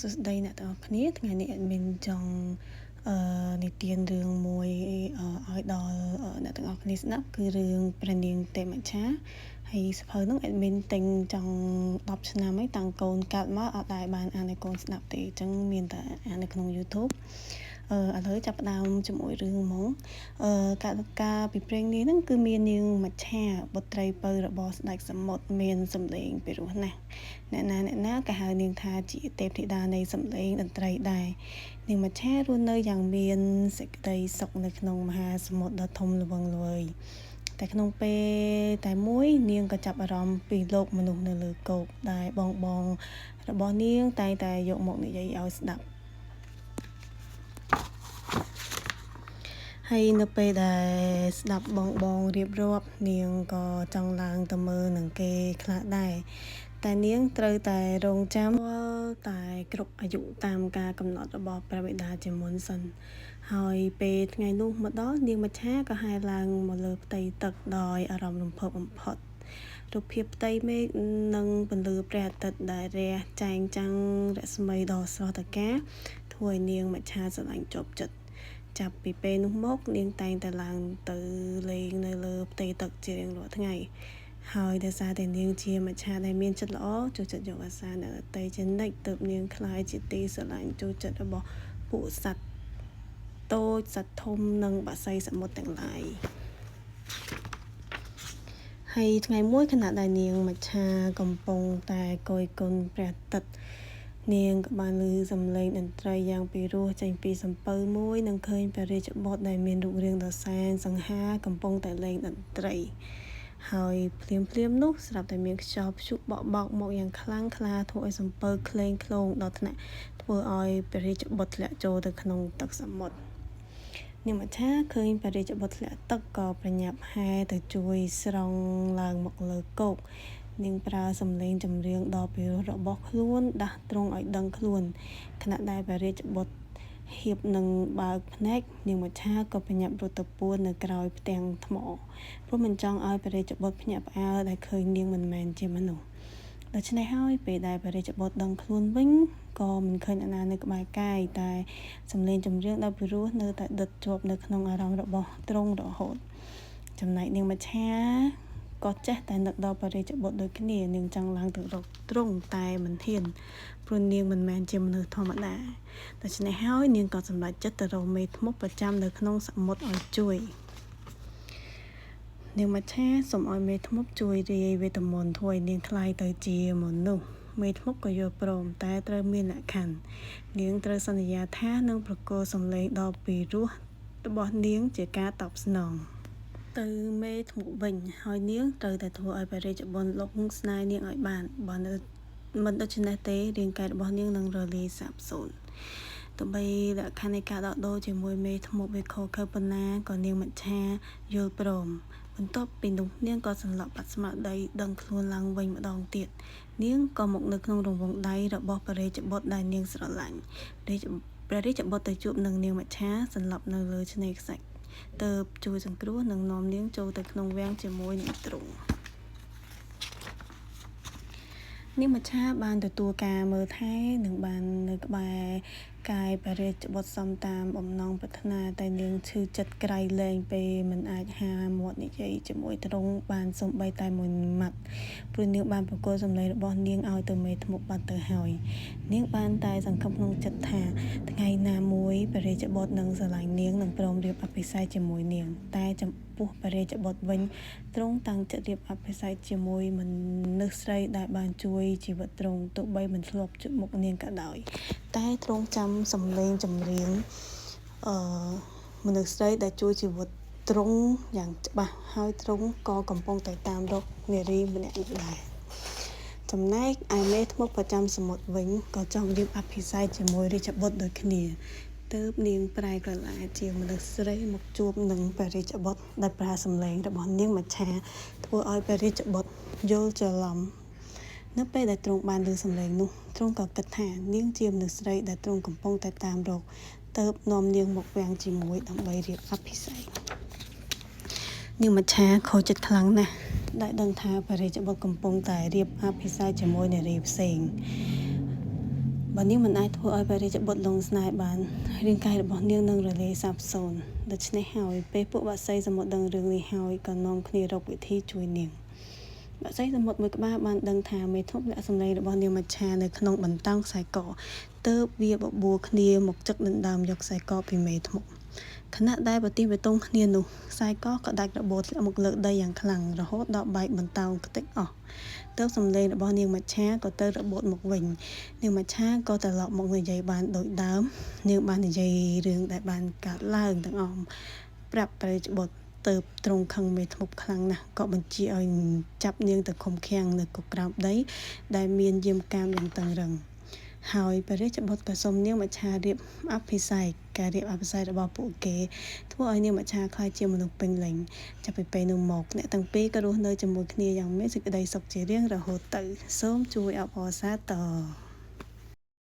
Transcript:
សួស្តីអ្នកទាំងអស់គ្នាថ្ងៃនេះ admin ចង់និទានរឿងមួយឲ្យដល់អ្នកទាំងអស់គ្នាស្ដាប់គឺរឿងព្រះនាងទេមច្ឆាហើយសភៅនោះ admin ទិញចង់10ឆ្នាំហើយតាំងកូនកើតមកអត់ដែលបានអានឲ្យកូនស្ដាប់ទេអញ្ចឹងមានតែអាននៅក្នុង YouTube ឥឡូវចាប់ផ្ដើមជាមួយរឿងហ្មងការពីព្រេងនេះហ្នឹងគឺមាននាងមច្ឆាបុត្រីពៅរបស់ស្ដេចសមុទ្រមានសម្លេងពីរោះណាស់អ្នកណាក៏ហៅនាងថាជាទេពធីតានៃសម្លេងតន្ត្រីដែរនាងមច្ឆារស់នៅយ៉ាងមានសេចក្តីសុខនៅក្នុងមហាសមុទ្រដ៏ធំល្វឹងល្វើយតែក្នុងពេលតែមួយនាងក៏ចាប់អារម្មណ៍ពីលោកមនុស្សនៅលើគោកដែលបងរបស់នាងតែងតែយកមកនិយាយឲ្យស្ដាប់ហើយនៅពេលដែលស្ដាប់បងរៀបរាប់នាងក៏ចង់ឡើងទៅមើលនឹងគេខ្លះដែរតែនាងត្រូវតែរងចាំតែគ្រប់អាយុតាមការកំណត់របស់ព្រះបិតាជាមុនសិនហើយពេលថ្ងៃនោះមកដល់នាងមច្ឆាក៏ហែឡើងមកលើផ្ទៃទឹកដោយអារម្មណ៍រំភើបបំផុតរូបភាពផ្ទៃមេឃនិងពន្លឺព្រះអាទិត្យដែលរះចែងចាំងរស្មីដ៏ស្រស់ត្រកាលធ្វើឲ្យនាងមច្ឆាស្រឡាញ់ជាប់ចិត្តចាប់ពីពេលនោះមកនាងតែងតែឡើងទៅលេងនៅលើផ្ទៃទឹកជារៀងរាល់ថ្ងៃហើយដោយសារតែនាងជាមច្ឆាដែលមានចិត្តល្អចូលចិត្តយកអាសារអ្នកដទៃជានិច្ចទើបនាងខ្លាយជាទីស្រឡាញ់ចូលចិត្តរបស់ពួកសត្វតូចសត្វធំនិងបក្សីសមុទ្រទាំងឡាយហើយថ្ងៃមួយខណៈដែលនាងមច្ឆាកំពុងតែគយគន់ព្រះអាទិត្យនាងក៏បានឮសំឡេងតន្ត្រីយ៉ាងពីរោះចេញពីសំពៅមួយនិងឃើញព្រះរាជបុត្រដែលមានរូបរាងដ៏សែនសង្ហាកំពុងតែលេងតន្ត្រីហើយភ្លាមនោះស្រាប់តែមានខ្យល់ព្យុះបក់បោកមកយ៉ាងខ្លាំងក្លាធ្វើឲ្យសំពៅក្លែងក្លងដល់ថ្នាក់ធ្វើឲ្យព្រះរាជបុត្រធ្លាក់ចូលទៅក្នុងទឹកសមុទ្រនាងមច្ឆាឃើញព្រះរាជបុត្រធ្លាក់ទឹកក៏ប្រញាប់ហែទៅជួយស្រង់ឡើងមកលើគោកនាងប្រើសំឡេងចម្រៀងដ៏ពិរោះរបស់ខ្លួនដាស់ទ្រង់ឲ្យដឹងខ្លួនខណៈដែលព្រះរាជបុត្រហៀបនឹងបើកភ្នែកនាងមច្ឆាក៏ប្រញាប់រត់ទៅពួននៅក្រោយផ្ទាំងថ្មព្រោះមិនចង់ឲ្យព្រះរាជបុត្រភ្ញាក់ផ្អើលដែលឃើញនាងមិនមែនជាមនុស្សដូច្នេះហើយពេលដែលព្រះរាជបុត្រដឹងខ្លួនវិញក៏មិនឃើញអ្នកណានៅក្បែរកាយតែសំឡេងចម្រៀងដ៏ពិរោះនៅតែដិតជាប់នៅក្នុងអារម្មណ៍របស់ទ្រង់រហូតចំណែកនាងមច្ឆាក៏ចេះតែនឹកដល់ព្រះរាជបុត្រដូចគ្នានាងចង់ឡើងទៅរកទ្រង់តែមិនហ៊ានព្រោះនាងមិនមែនជាមនុស្សធម្មតាដូច្នេះហើយនាងក៏សម្រេចចិត្តទៅរកមេធ្មប់ប្រចាំនៅក្នុងសមុទ្រឲ្យជួយនាងមច្ឆាសូមឲ្យមេធ្មប់ជួយរាយវេទមន្តធ្វើឲ្យនាងក្លាយទៅជាមនុស្សមេធ្មប់ក៏យល់ព្រមតែត្រូវមានលក្ខខណ្ឌនាងត្រូវសន្យាថានឹងប្រគល់សំឡេងដ៏ពិរោះរបស់នាងជាការតបស្នងទៅមេធ្មប់វិញហើយនាងត្រូវតែធ្វើឲ្យព្រះរាជបុត្រលោកស្នេហ៍នាងឲ្យបានបើមិនដូច្នេះទេរាងកាយរបស់នាងនឹងរលាយសាបសូន្យទោះបីលក្ខខណ្ឌនៃការដកដូរជាមួយមេធ្មប់វាខុសៗប៉ុណ្ណាក៏នាងមច្ឆាយល់ព្រមបន្ទាប់ពីនោះនាងក៏សន្លប់បាត់ស្មារតីដឹងខ្លួនឡើងវិញម្ដងទៀតនាងក៏មកនៅក្នុងរង្វង់ដៃរបស់ព្រះរាជបុត្រដែលនាងស្រឡាញ់ព្រះរាជបុត្រទៅជួបនឹងនាងមច្ឆាសន្លប់នៅលើឆ្នេរខ្សាច់ទើបជួយសង្គ្រោះនិងនាំនាងចូលទៅក្នុងវាំងជាមួយនឹងទ្រង់នាងមច្ឆាបានទទួលការមើលថែនិងបាននៅក្បែរកាយព្រះរាជបុត្រសំតាមបំណងប្រាថ្នាតែនាងឈឺចិត្តក្រៃលែងពេលមិនអាចហាមាត់និយាយជាមួយទ្រង់បានសូម្បីតែមួយម៉ាត់ព្រោះនាងបានប្រគល់សំឡេងរបស់នាងឲ្យទៅមេធ្មប់បាត់ទៅហើយនាងបានតែសង្ឃឹមក្នុងចិត្តថាថ្ងៃណាមួយព្រះរាជបុត្រនឹងស្រឡាញ់នាងនិងព្រមរៀបអភិសេកជាមួយនាងតែចំពោះព្រះរាជបុត្រវិញទ្រង់តាំងចិត្តរៀបអភិសេកជាមួយមនុស្សស្រីដែលបានជួយជីវិតទ្រង់ទោះបីមិនធ្លាប់ជួបមុខនាងក៏ដោយតែទ្រង់ចាំសំឡេងចម្រៀងមនុស្សស្រីដែលជួយជីវិតទ្រង់យ៉ាងច្បាស់ហើយទ្រង់ក៏កំពុងតែតាមរកនារីម្នាក់នោះដែរចំណែកឯមេធ្មប់ប្រចាំសមុទ្រវិញក៏ចង់រៀបអភិសេកជាមួយរាជបុត្រដូចគ្នាទើបនាងប្រែក្រឡាជាមនុស្សស្រីមកជួបនឹងព្រះរាជបុត្រដែលប្រើសំឡេងរបស់នាងមច្ឆាធ្វើឲ្យព្រះរាជបុត្រយល់ច្រឡំនៅពេលដែលទ្រង់បានឮសំឡេងនោះទ្រង់ក៏គិតថានាងជាមនុស្សស្រីដែលទ្រង់កំពុងតែតាមរកទើបនាំនាងមកវាំងជាមួយដើម្បីរៀបអភិសេកនាងមច្ឆាខូចចិត្តខ្លាំងណាស់ដែលដឹងថាព្រះរាជបុត្រកំពុងតែរៀបអភិសេកជាមួយនារីផ្សេង បើនាងមិនអាចធ្វើឲ្យព្រះរាជបុត្រលងស្នេហ៍បានរាងកាយរបស់នាងនឹងរលាយសាបសូន្យដូច្នេះហើយពេលពួកបក្សីសមុទ្រដឹងរឿងនេះហើយក៏នាំគ្នារកវិធីជួយនាងបក្សីសមុទ្រមួយក្បាលបានដឹងថាមេធំលាក់សម្លេងរបស់នាងមច្ឆានៅក្នុងបន្តោងខ្សែកទើបវាបបួលគ្នាមកចឹកដណ្ដើមយកខ្សែកពីមេធំខណៈដែលប្រទីបតុងគ្នានោះខ្សែកក៏ដាច់របូតធ្លាក់មកលើដីយ៉ាងខ្លាំងរហូតដល់បែកបន្តោងខ្ទេចអស់ទើបសម្លេងរបស់នាងមច្ឆាក៏ទៅរបូតមកវិញនាងមច្ឆាក៏ត្រឡប់មកនិយាយបានដូចដើមនាងបាននិយាយរឿងដែលបានកើតឡើងទាំងអស់ប្រាប់ព្រះរាជបុត្រទៅត្រង់ខឹងមេធ្មប់ខ្លាំងណាស់ក៏បញ្ជាឲ្យចាប់នាងទៅឃុំឃាំងនៅគុកក្រោមដីដែលមានយាមកាមយ៉ាងតឹងរឹងហើយព្រះរាជបុត្រក៏សូមនាងមច្ឆារៀបអភិសេកការរៀបអភិសេករបស់ពួកគេធ្វើឲ្យនាងមច្ឆាក្លាយជាមនុស្សពេញលេញចាប់ពីពេលនោះមកអ្នកទាំងពីរក៏រស់នៅជាមួយគ្នាយ៉ាងមានសេចក្តីសុខជារៀងរហូតទៅសូមជួយអបអរសាទរ